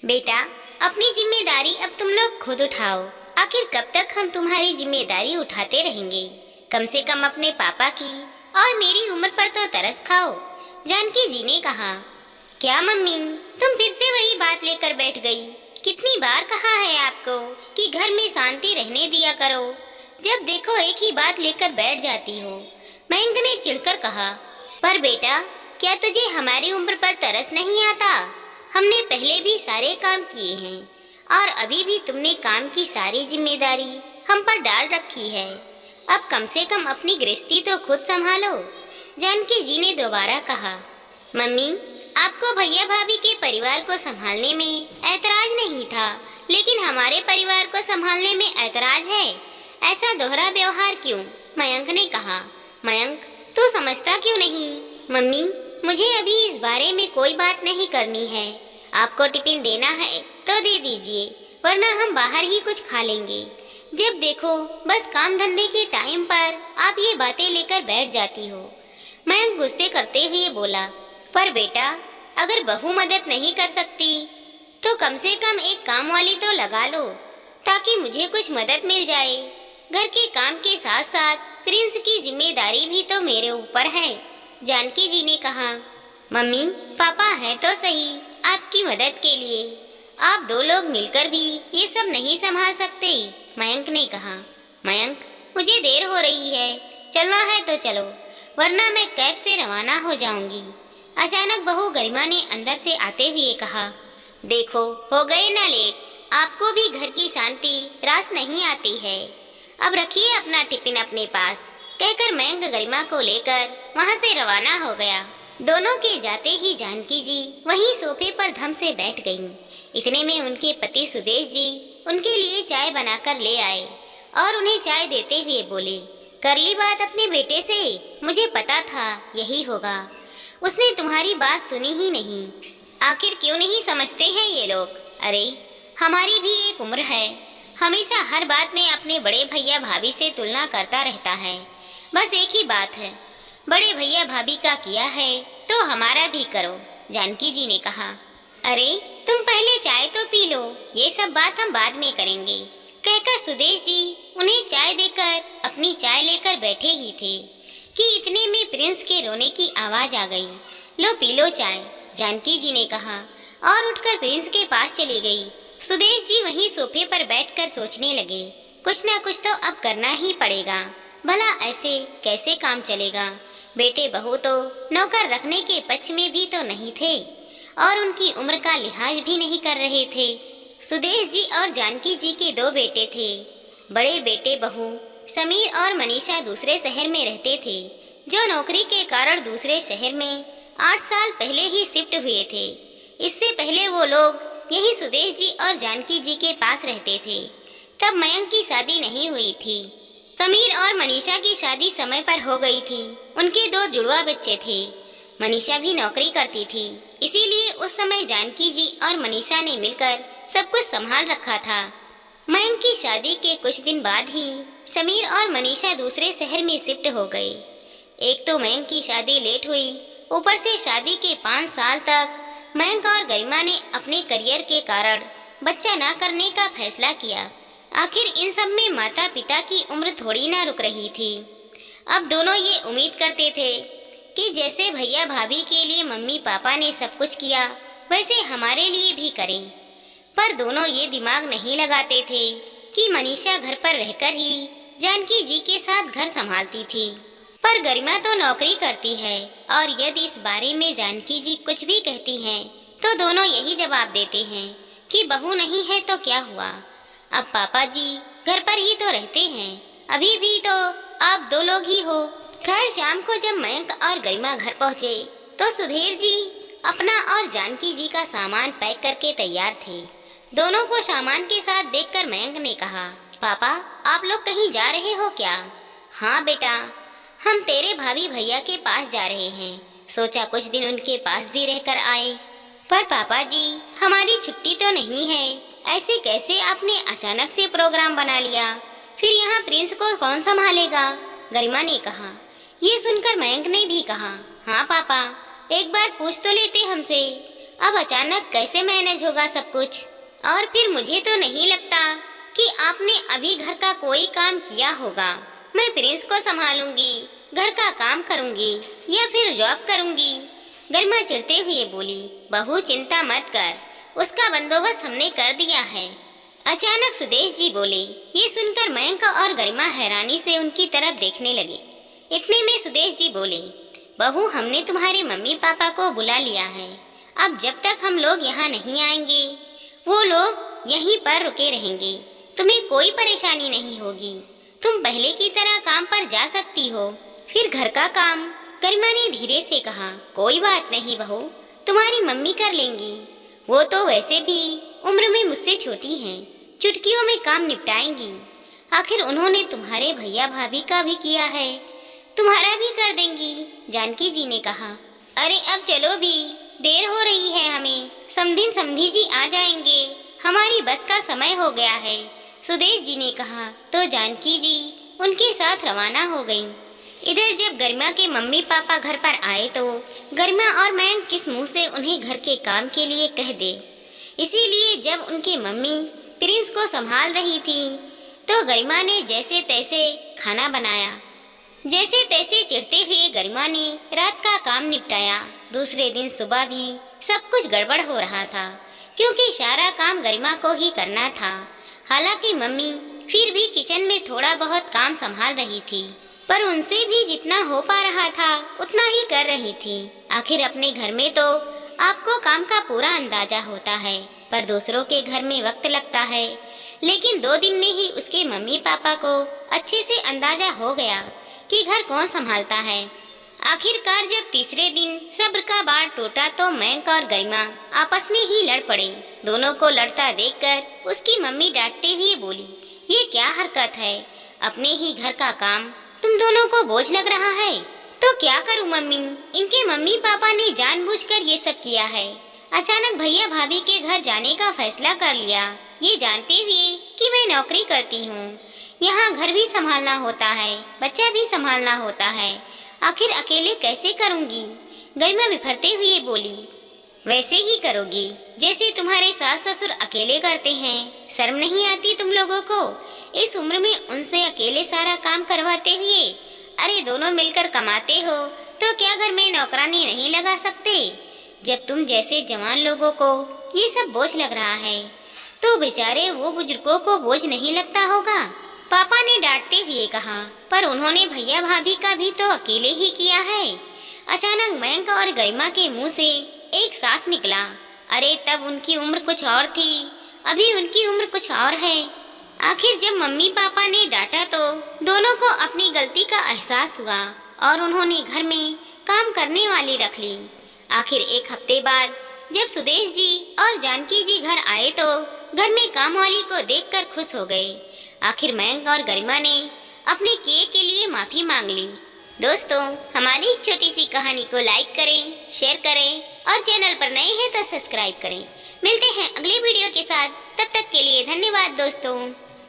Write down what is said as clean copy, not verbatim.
बेटा, अपनी जिम्मेदारी अब तुम लोग खुद उठाओ। आखिर कब तक हम तुम्हारी जिम्मेदारी उठाते रहेंगे? कम से कम अपने पापा की और मेरी उम्र पर तो तरस खाओ। जानकी जी ने कहा। क्या मम्मी, तुम फिर से वही बात लेकर बैठ गई? कितनी बार कहा है आपको कि घर में शांति रहने दिया करो, जब देखो एक ही बात लेकर बैठ जाती हो। मयंक ने चिढ़कर कहा। पर बेटा, क्या तुझे हमारी उम्र पर तरस नहीं आता? हमने पहले भी सारे काम किए हैं और अभी भी तुमने काम की सारी जिम्मेदारी हम पर डाल रखी है। अब कम से कम अपनी गृहस्थी तो खुद संभालो। जानकी जी ने दोबारा कहा। मम्मी, आपको भैया भाभी के परिवार को संभालने में ऐतराज नहीं था, लेकिन हमारे परिवार को संभालने में ऐतराज है। ऐसा दोहरा व्यवहार क्यों? मयंक ने कहा। मयंक, तू समझता क्यों नहीं? मम्मी, मुझे अभी इस बारे में कोई बात नहीं करनी है। आपको टिफिन देना है तो दे दीजिए, वरना हम बाहर ही कुछ खा लेंगे। जब देखो बस काम धंधे के टाइम पर आप ये बातें लेकर बैठ जाती हो। मयंक गुस्से करते हुए बोला। पर बेटा, अगर बहू मदद नहीं कर सकती तो कम से कम एक काम वाली तो लगा लो, ताकि मुझे कुछ मदद मिल जाए। घर के काम के साथ साथ प्रिंस की जिम्मेदारी भी तो मेरे ऊपर है। जानकी जी ने कहा। मम्मी, पापा है तो सही आपकी मदद के लिए, आप दो लोग मिलकर भी ये सब नहीं संभाल सकते। मयंक ने कहा। मयंक, मुझे देर हो रही है, चलना है तो चलो, वरना मैं कैब से रवाना हो जाऊंगी। अचानक बहू गरिमा ने अंदर से आते हुए कहा। देखो, हो गए ना लेट, आपको भी घर की शांति रास नहीं आती है। अब रखिए अपना टिफिन अपने पास, कहकर मयंक गरिमा को लेकर वहां से रवाना हो गया। दोनों के जाते ही जानकी जी वहीं सोफे पर धम से बैठ गईं। इतने में उनके पति सुदेश जी उनके लिए चाय बनाकर ले आए और उन्हें चाय देते हुए बोले। कर ली बात अपने बेटे से? मुझे पता था यही होगा, उसने तुम्हारी बात सुनी ही नहीं। आखिर क्यों नहीं समझते हैं ये लोग? अरे, हमारी भी एक उम्र है। हमेशा हर बात में अपने बड़े भैया भाभी से तुलना करता रहता है। बस एक ही बात है, बड़े भैया भाभी का किया है तो हमारा भी करो। जानकी जी ने कहा। अरे, तुम पहले चाय तो पी लो, ये सब बात हम बाद में करेंगे, कहकर सुदेश जी उन्हें चाय देकर अपनी चाय लेकर बैठे ही थे कि इतने में प्रिंस के रोने की आवाज आ गई। लो पी लो चाय, जानकी जी ने कहा और उठकर प्रिंस के पास चली गई। सुदेश जी वहीं सोफे पर बैठकर सोचने लगे, कुछ ना कुछ तो अब करना ही पड़ेगा, भला ऐसे कैसे काम चलेगा। बेटे बहू तो नौकर रखने के पक्ष में भी तो नहीं थे और उनकी उम्र का लिहाज भी नहीं कर रहे थे। सुदेश जी और जानकी जी के दो बेटे थे। बड़े बेटे बहू समीर और मनीषा दूसरे शहर में रहते थे, जो नौकरी के कारण दूसरे शहर में 8 साल पहले ही शिफ्ट हुए थे। इससे पहले वो लोग यही सुदेश जी और जानकी जी के पास रहते थे। तब मयंक की शादी नहीं हुई थी। समीर और मनीषा की शादी समय पर हो गई थी। उनके 2 जुड़वा बच्चे थे। मनीषा भी नौकरी करती थी, इसीलिए उस समय जानकी जी और मनीषा ने मिलकर सब कुछ संभाल रखा था। मयंक की शादी के कुछ दिन बाद ही समीर और मनीषा दूसरे शहर में शिफ्ट हो गए। एक तो मयंक की शादी लेट हुई, ऊपर से शादी के 5 साल तक मयंक और गरिमा ने अपने करियर के कारण बच्चा ना करने का फैसला किया। आखिर इन सब में माता पिता की उम्र थोड़ी ना रुक रही थी। अब दोनों ये उम्मीद करते थे कि जैसे भैया भाभी के लिए मम्मी पापा ने सब कुछ किया, वैसे हमारे लिए भी करें। पर दोनों ये दिमाग नहीं लगाते थे कि मनीषा घर पर रहकर ही जानकी जी के साथ घर संभालती थी, पर गरिमा तो नौकरी करती है और यदि इस बारे में जानकी जी कुछ भी कहती हैं तो दोनों यही जवाब देते हैं कि बहू नहीं है तो क्या हुआ, अब पापा जी घर पर ही तो रहते हैं, अभी भी तो आप 2 लोग ही हो। खैर शाम को जब मयंक और गरिमा घर पहुँचे तो सुधीर जी अपना और जानकी जी का सामान पैक करके तैयार थे। दोनों को सामान के साथ देखकर मयंक ने कहा, पापा आप लोग कहीं जा रहे हो क्या? हाँ बेटा, हम तेरे भाभी भैया के पास जा रहे हैं, सोचा कुछ दिन उनके पास भी रहकर आए। पर पापा जी हमारी छुट्टी तो नहीं है, ऐसे कैसे आपने अचानक से प्रोग्राम बना लिया? फिर यहाँ प्रिंस को कौन संभालेगा? गरिमा ने कहा। ये सुनकर मयंक ने भी कहा, हाँ पापा, एक बार पूछ तो लेते हमसे, अब अचानक कैसे मैनेज होगा सब कुछ। और फिर मुझे तो नहीं लगता कि आपने अभी घर का कोई काम किया होगा। मैं प्रिंस को संभालूंगी, घर का काम करूंगी या फिर जॉब करूंगी। गरिमा चिढ़ते हुए बोली, बहू चिंता मत कर, उसका बंदोबस्त हमने कर दिया है। अचानक सुदेश जी बोले। ये सुनकर मयंक और गरिमा हैरानी से उनकी तरफ देखने लगे। इतने में सुदेश जी बोले, बहू हमने तुम्हारे मम्मी पापा को बुला लिया है। अब जब तक हम लोग यहाँ नहीं आएंगे वो लोग यहीं पर रुके रहेंगे। तुम्हें कोई परेशानी नहीं होगी, तुम पहले की तरह काम पर जा सकती हो। फिर घर का काम, गरिमा ने धीरे से कहा, कोई बात नहीं बहू, तुम्हारी मम्मी कर लेंगी। वो तो वैसे भी उम्र में मुझसे छोटी हैं, चुटकियों में काम निपटाएंगी। आखिर उन्होंने तुम्हारे भैया भाभी का भी किया है, तुम्हारा भी कर देंगी, जानकी जी ने कहा। अरे अब चलो भी, देर हो रही है हमें, समधिन समधी जी आ जाएंगे, हमारी बस का समय हो गया है, सुदेश जी ने कहा। तो जानकी जी उनके साथ रवाना हो गईं। इधर जब गरिमा के मम्मी पापा घर पर आए तो गरिमा और मयंक किस मुंह से उन्हें घर के काम के लिए कह दे। इसीलिए जब उनकी मम्मी प्रिंस को संभाल रही थी तो गरिमा ने जैसे तैसे खाना बनाया। जैसे तैसे चिढ़ते हुए गरिमा ने रात का काम निपटाया। दूसरे दिन सुबह भी सब कुछ गड़बड़ हो रहा था, क्योंकि सारा काम गरिमा को ही करना था। हालांकि मम्मी फिर भी किचन में थोड़ा बहुत काम संभाल रही थी, पर उनसे भी जितना हो पा रहा था उतना ही कर रही थी। आखिर अपने घर में तो आपको काम का पूरा अंदाजा होता है, पर दूसरों के घर में वक्त लगता है। लेकिन 2 दिन में ही उसके मम्मी पापा को अच्छे से अंदाजा हो गया कि घर कौन संभालता है। आखिरकार जब तीसरे दिन सब्र का बाढ़ टूटा तो मयंक और गरिमा आपस में ही लड़ पड़े। दोनों को लड़ता देखकर उसकी मम्मी डांटते हुए बोली, ये क्या हरकत है, अपने ही घर का काम तुम दोनों को बोझ लग रहा है। तो क्या करूं मम्मी, इनके मम्मी पापा ने जानबूझकर ये सब किया है। अचानक भैया भाभी के घर जाने का फैसला कर लिया, ये जानते हुए कि मैं नौकरी करती हूँ। यहाँ घर भी संभालना होता है, बच्चा भी संभालना होता है, आखिर अकेले कैसे करूँगी। गरिमा बिफरते हुए बोली, वैसे ही करोगी जैसे तुम्हारे सास ससुर अकेले करते हैं। शर्म नहीं आती तुम लोगों को, इस उम्र में उनसे अकेले सारा काम करवाते हुए। अरे दोनों मिलकर कमाते हो तो क्या घर में नौकरानी नहीं लगा सकते। जब तुम जैसे जवान लोगों को ये सब बोझ लग रहा है तो बेचारे वो बुजुर्गों को बोझ नहीं लगता होगा, पापा ने डांटते हुए कहा। पर उन्होंने भैया भाभी का भी तो अकेले ही किया है। अचानक मयंक और गरिमा के मुंह से एक साथ निकला, अरे तब उनकी उम्र कुछ और थी, अभी उनकी उम्र कुछ और है। आखिर जब मम्मी पापा ने डांटा तो दोनों को अपनी गलती का एहसास हुआ और उन्होंने घर में काम करने वाली रख ली। आखिर 1 हफ्ते बाद जब सुदेश जी और जानकी जी घर आए तो घर में काम वाली को देखकर खुश हो गए। आखिर मयंक और गरिमा ने अपने किए के लिए माफी मांग ली। दोस्तों, हमारी इस छोटी सी कहानी को लाइक करें, शेयर करें और चैनल पर नए हैं तो सब्सक्राइब करें। मिलते हैं अगले वीडियो के साथ, तब तक के लिए धन्यवाद दोस्तों।